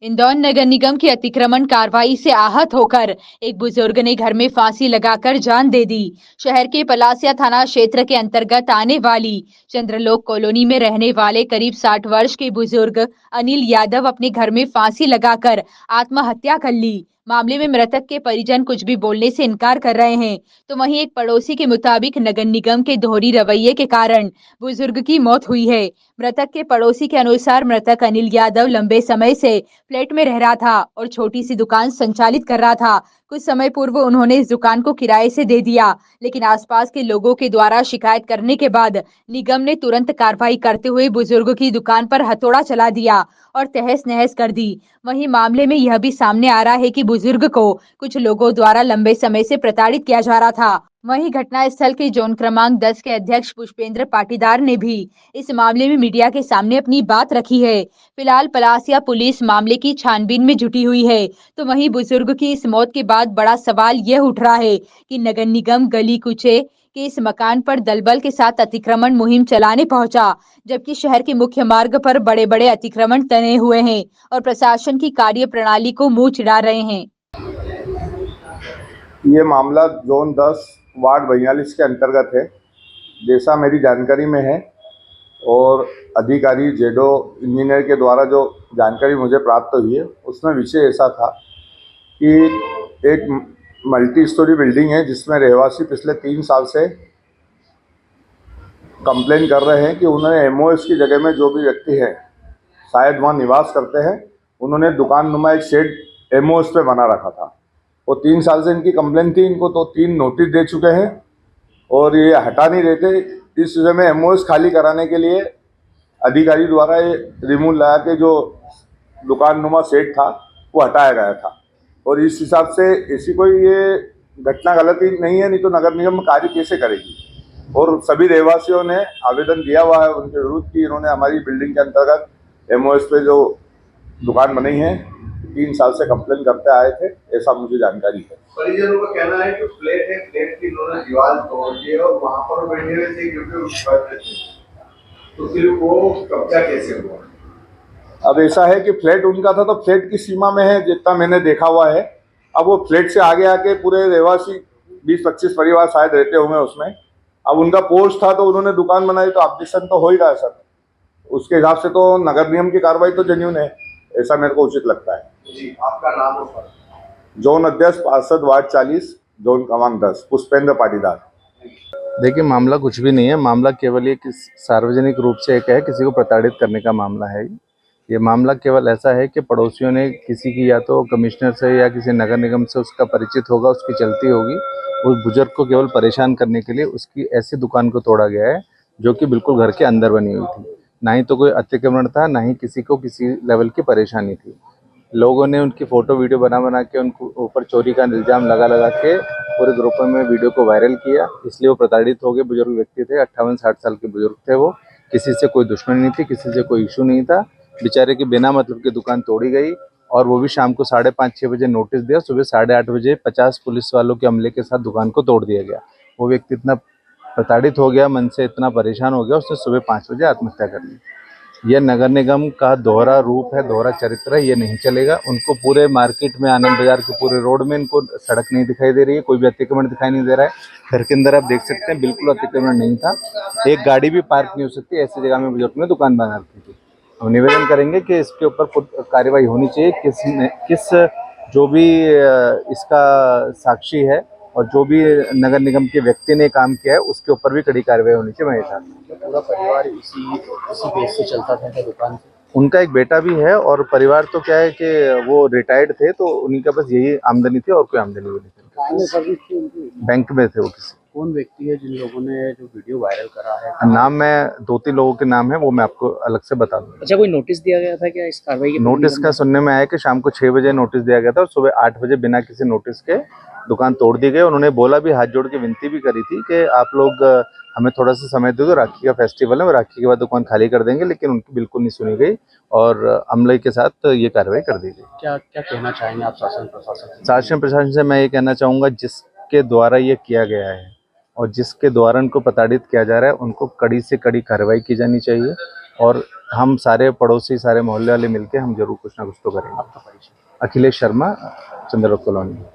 इंदौर नगर निगम की अतिक्रमण कार्रवाई से आहत होकर एक बुजुर्ग ने घर में फांसी लगाकर जान दे दी। शहर के पलासिया थाना क्षेत्र के अंतर्गत आने वाली चंद्रलोक कॉलोनी में रहने वाले करीब 60 वर्ष के बुजुर्ग अनिल यादव अपने घर में फांसी लगाकर आत्महत्या कर ली। मामले में मृतक के परिजन कुछ भी बोलने से इनकार कर रहे हैं, तो वहीं एक पड़ोसी के मुताबिक नगर निगम के दोहरी रवैये के कारण बुजुर्ग की मौत हुई है। मृतक के पड़ोसी के अनुसार मृतक अनिल यादव लंबे समय से फ्लैट में रह रहा था और छोटी सी दुकान संचालित कर रहा था। कुछ समय पूर्व उन्होंने इस दुकान को किराए से दे दिया, लेकिन आसपास के लोगों के द्वारा शिकायत करने के बाद निगम ने तुरंत कार्रवाई करते हुए बुजुर्ग की दुकान पर हथौड़ा चला दिया और तहस नहस कर दी। वहीं मामले में यह भी सामने आ रहा है कि बुजुर्ग को कुछ लोगों द्वारा लंबे समय से प्रताड़ित किया जा रहा था। वहीं घटना स्थल के जोन क्रमांक 10 के अध्यक्ष पुष्पेंद्र पाटीदार ने भी इस मामले में मीडिया के सामने अपनी बात रखी है। फिलहाल पलासिया पुलिस मामले की छानबीन में जुटी हुई है। तो वहीं बुजुर्ग की इस मौत के बाद बड़ा सवाल यह उठ रहा है कि नगर निगम गली कुचे के इस मकान पर दलबल के साथ अतिक्रमण मुहिम चलाने पहुंचा, जबकि शहर के मुख्य मार्ग पर बड़े बड़े अतिक्रमण तने हुए हैं और प्रशासन की कार्य प्रणाली को मुंह चिढ़ा रहे हैं। ये मामला जोन 10 वार्ड 42 के अंतर्गत है, जैसा मेरी जानकारी में है। और अधिकारी जेडो इंजीनियर के द्वारा जो जानकारी मुझे प्राप्त हुई है, उसमें विषय ऐसा था कि एक मल्टी स्टोरी बिल्डिंग है जिसमें रहवासी पिछले 3 साल से कंप्लेन कर रहे हैं कि उन्होंने एमओएस की जगह में जो भी व्यक्ति है शायद वहाँ निवास करते हैं, उन्होंने दुकान नुमा एक शेड एमओएस पे बना रखा था। वो 3 साल से इनकी कंप्लेन थी, इनको तो 3 नोटिस दे चुके हैं और ये हटा नहीं रहते। इस विषय में एमओएस खाली कराने के लिए अधिकारी द्वारा ये रिमूव लगा के जो दुकान नुमा सेट था वो हटाया गया था। और इस हिसाब से ऐसी कोई ये घटना गलत ही नहीं है, नहीं तो नगर निगम कार्य कैसे करेगी। और सभी रहवासियों ने आवेदन दिया हुआ है उनके विरुद्ध कि इन्होंने हमारी बिल्डिंग के अंतर्गत एमओएस पे जो दुकान बनी है 3 साल से कंप्लेन करते आए थे, ऐसा मुझे जानकारी है। परिजनों का कहना है कि फ्लैट है, फ्लैट की इन्होंने दीवार तोड़ दी और वहाँ पर बैठे हुए थे क्योंकि तो फिर वो कब्जा कैसे हुआ? अब ऐसा है कि फ्लैट उनका था तो फ्लैट की सीमा में है, जितना मैंने देखा हुआ है। अब वो फ्लैट से आगे आके पूरे रहवासी 20-25 परिवार शायद रहते होंगे उसमें। अब उनका पोर्च था तो उन्होंने दुकान बनाई, तो ऑब्जेक्शन तो हो ही रहा है सर। उसके हिसाब से तो नगर निगम की कार्रवाई तो जेन्युइन है, ऐसा मेरे को उचित लगता है। जी, आपका नाम और जोन अध्यक्ष पार्षद वार्ड 40 जोन क्रमांक 10 पुष्पेंद्र पाटीदार। देखिए, मामला कुछ भी नहीं है। मामला केवल एक सार्वजनिक रूप से एक है, किसी को प्रताड़ित करने का मामला है। ये मामला केवल ऐसा है कि पड़ोसियों ने किसी की या तो कमिश्नर से या किसी नगर निगम से उसका परिचित होगा, उसकी चलती होगी, उस बुजुर्ग को केवल परेशान करने के लिए उसकी ऐसी दुकान को तोड़ा गया है जो कि बिल्कुल घर के अंदर बनी हुई थी। ना ही तो कोई अतिक्रमण था, ना ही किसी को किसी लेवल की परेशानी थी। लोगों ने उनकी फ़ोटो वीडियो बना के उनको ऊपर चोरी का इल्ज़ाम लगा के पूरे ग्रुप में वीडियो को वायरल किया, इसलिए वो प्रताड़ित हो गए। बुजुर्ग व्यक्ति थे, 58-60 साल के बुजुर्ग थे वो। किसी से कोई दुश्मनी नहीं थी, किसी से कोई इशू नहीं था। बेचारे की बिना मतलब की दुकान तोड़ी गई और वो भी शाम को 5:30-6 बजे नोटिस दिया। सुबह 8:30 बजे 50 पुलिस वालों के अमले के साथ दुकान को तोड़ दिया गया। वो व्यक्ति इतना प्रताड़ित हो गया, मन से इतना परेशान हो गया, उसने सुबह 5 बजे आत्महत्या कर ली। यह नगर निगम का दोहरा रूप है, दोहरा चरित्र है, ये नहीं चलेगा। उनको पूरे मार्केट में, आनंद बाजार के पूरे रोड में इनको सड़क नहीं दिखाई दे रही है, कोई भी अतिक्रमण दिखाई नहीं दे रहा है। घर के अंदर आप देख सकते हैं बिल्कुल अतिक्रमण नहीं था, एक गाड़ी भी पार्क नहीं हो सकती, ऐसी जगह में बुजुर्ग ने दुकान बना रखी थी। हम निवेदन करेंगे कि इसके ऊपर कार्रवाई होनी चाहिए। किस जो भी इसका साक्षी है और जो भी नगर निगम के व्यक्ति ने काम किया है उसके ऊपर भी कड़ी कार्रवाई होनी चाहिए। मैं पूरा परिवार इसी बेस से चलता था क्या दुकान से? उनका एक बेटा भी है और परिवार तो क्या है कि वो रिटायर्ड थे, तो उन्हीं का बस यही आमदनी थी और कोई आमदनी भी नहीं थी। बैंक में थे वो। किसी कौन व्यक्ति है जिन लोगों ने जो वीडियो वायरल करा है? नाम मैं 2-3 लोगों के नाम है, वो मैं आपको अलग से बता दूंगा। अच्छा, कोई नोटिस दिया गया था क्या इस कार्रवाई के? नोटिस का सुनने में आया कि शाम को 6 बजे नोटिस दिया गया था और सुबह 8 बजे बिना किसी नोटिस के दुकान तोड़ दी गई। उन्होंने बोला भी, हाथ जोड़ के विनती भी करी थी कि आप लोग हमें थोड़ा सा समय दे दो, राखी का फेस्टिवल है, राखी के बाद दुकान खाली कर देंगे, लेकिन उनकी बिल्कुल नहीं सुनी गई और अमले के साथ ये कार्रवाई कर दी गई। क्या क्या कहना चाहेंगे आप शासन प्रशासन? शासन प्रशासन से मैं ये कहना चाहूँगा, जिसके द्वारा ये किया गया है और जिसके द्वारा उनको प्रताड़ित किया जा रहा है, उनको कड़ी से कड़ी कार्रवाई की जानी चाहिए और हम सारे पड़ोसी सारे मोहल्ले वाले मिलके हम जरूर कुछ ना कुछ तो करेंगे। आपका परिचय? अखिलेश शर्मा, चंद्रलोक कॉलोनी।